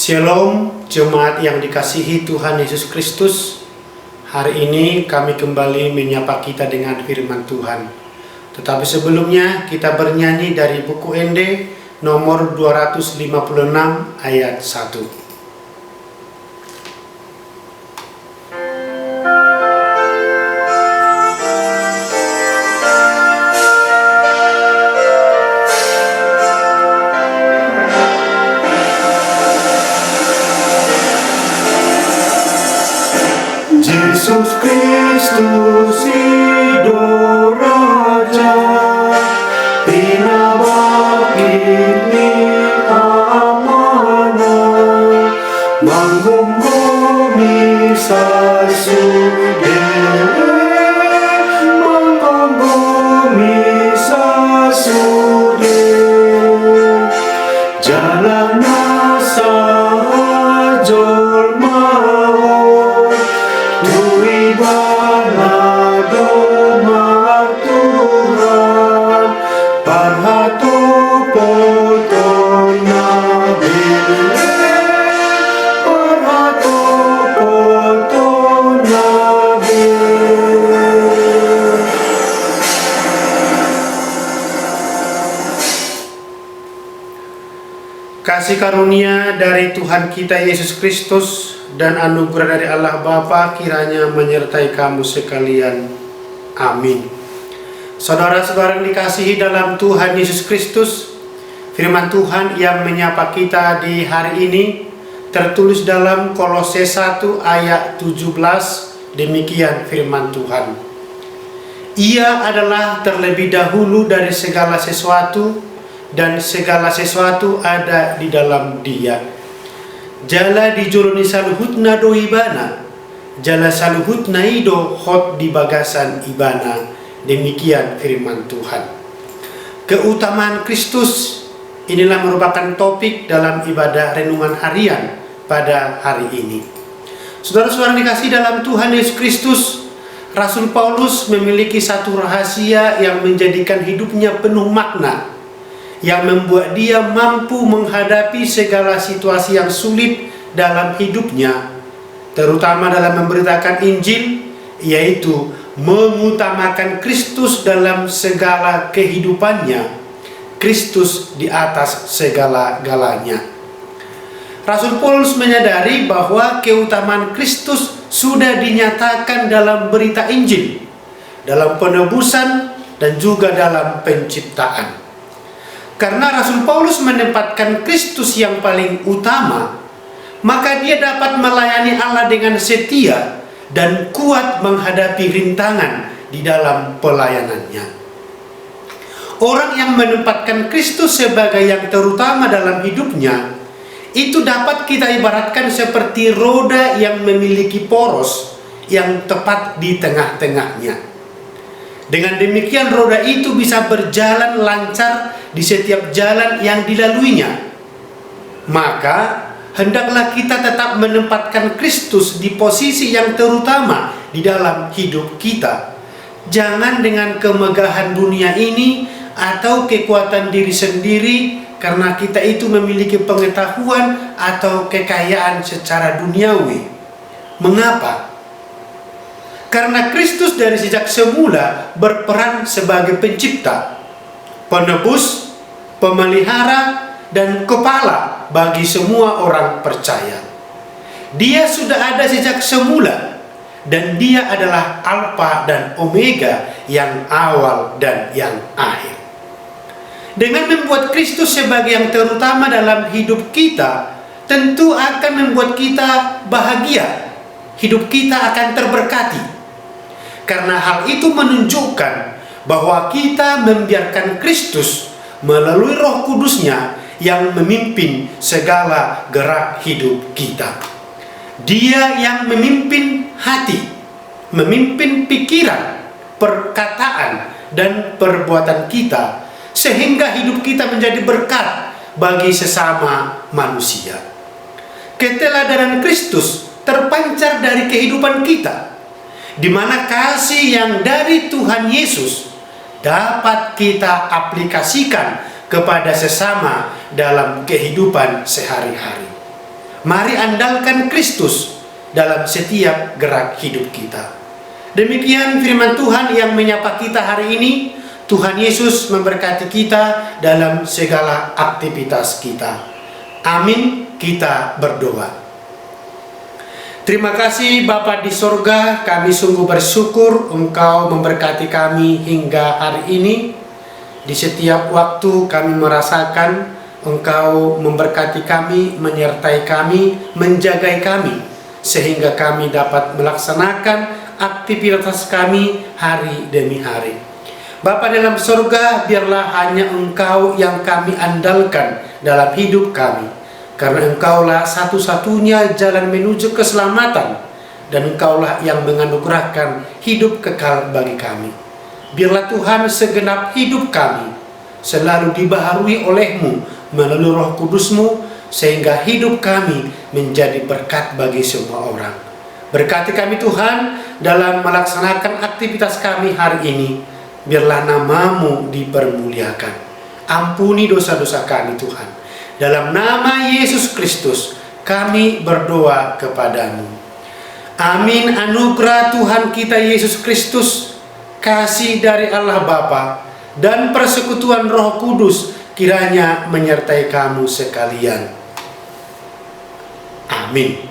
Shalom, jemaat yang dikasihi Tuhan Yesus Kristus. Hari ini kami kembali menyapa kita dengan firman Tuhan. Tetapi sebelumnya kita bernyanyi dari buku ND nomor 256 ayat 1. Yesus Kristus hidup Raja, Bina bagi amanah, menggunggungi sasude, jalan asal maut, Tui bana domar Tuhan, parhatu potong nabi, parhatu potong nabi. Kasih karunia dari Tuhan kita Yesus Kristus dan anugerah dari Allah Bapa kiranya menyertai kamu sekalian. Amin. Saudara-saudara yang dikasihi dalam Tuhan Yesus Kristus, firman Tuhan yang menyapa kita di hari ini tertulis dalam Kolose 1 ayat 17. Demikian firman Tuhan. Ia adalah terlebih dahulu dari segala sesuatu, dan segala sesuatu ada di dalam Dia. Jala di juruni saluhutna do ibana, jala saluhutna ido hot di bagasan ibana. Demikian firman Tuhan. Keutamaan Kristus inilah merupakan topik dalam ibadah renungan harian pada hari ini. Saudara-saudara dikasih dalam Tuhan Yesus Kristus, Rasul Paulus memiliki satu rahasia yang menjadikan hidupnya penuh makna, yang membuat dia mampu menghadapi segala situasi yang sulit dalam hidupnya, terutama dalam memberitakan Injil, yaitu mengutamakan Kristus dalam segala kehidupannya, Kristus di atas segala-galanya. Rasul Paulus menyadari bahwa keutamaan Kristus sudah dinyatakan dalam berita Injil, dalam penebusan, dan juga dalam penciptaan. Karena Rasul Paulus menempatkan Kristus yang paling utama, maka dia dapat melayani Allah dengan setia dan kuat menghadapi rintangan di dalam pelayanannya. Orang yang menempatkan Kristus sebagai yang terutama dalam hidupnya, itu dapat kita ibaratkan seperti roda yang memiliki poros yang tepat di tengah-tengahnya. Dengan demikian roda itu bisa berjalan lancar di setiap jalan yang dilaluinya. Maka hendaklah kita tetap menempatkan Kristus di posisi yang terutama di dalam hidup kita. Jangan dengan kemegahan dunia ini atau kekuatan diri sendiri, karena kita itu memiliki pengetahuan atau kekayaan secara duniawi. Mengapa? Karena Kristus dari sejak semula berperan sebagai pencipta, penebus, pemelihara, dan kepala bagi semua orang percaya. Dia sudah ada sejak semula, dan Dia adalah Alfa dan Omega, yang awal dan yang akhir. Dengan membuat Kristus sebagai yang terutama dalam hidup kita, tentu akan membuat kita bahagia. Hidup kita akan terberkati. Karena hal itu menunjukkan bahwa kita membiarkan Kristus melalui Roh Kudus-Nya yang memimpin segala gerak hidup kita. Dia yang memimpin hati, memimpin pikiran, perkataan, dan perbuatan kita, sehingga hidup kita menjadi berkat bagi sesama manusia. Keteladanan Kristus terpancar dari kehidupan kita, di mana kasih yang dari Tuhan Yesus dapat kita aplikasikan kepada sesama dalam kehidupan sehari-hari. Mari andalkan Kristus dalam setiap gerak hidup kita. Demikian firman Tuhan yang menyapa kita hari ini. Tuhan Yesus memberkati kita dalam segala aktivitas kita. Amin. Kita berdoa. Terima kasih Bapa di sorga, kami sungguh bersyukur Engkau memberkati kami hingga hari ini. Di setiap waktu kami merasakan Engkau memberkati kami, menyertai kami, menjaga kami, sehingga kami dapat melaksanakan aktivitas kami hari demi hari. Bapa dalam surga, biarlah hanya Engkau yang kami andalkan dalam hidup kami, karena Engkaulah satu-satunya jalan menuju keselamatan, dan Engkaulah yang menganugerahkan hidup kekal bagi kami. Biarlah Tuhan segenap hidup kami selalu dibaharui oleh-Mu melalui Roh Kudus-Mu, sehingga hidup kami menjadi berkat bagi semua orang. Berkati kami Tuhan dalam melaksanakan aktivitas kami hari ini. Biarlah nama-Mu dipermuliakan. Ampuni dosa-dosa kami Tuhan. Dalam nama Yesus Kristus kami berdoa kepadamu. Amin. Anugerah Tuhan kita Yesus Kristus, kasih dari Allah Bapa, dan persekutuan Roh Kudus kiranya menyertai kamu sekalian. Amin.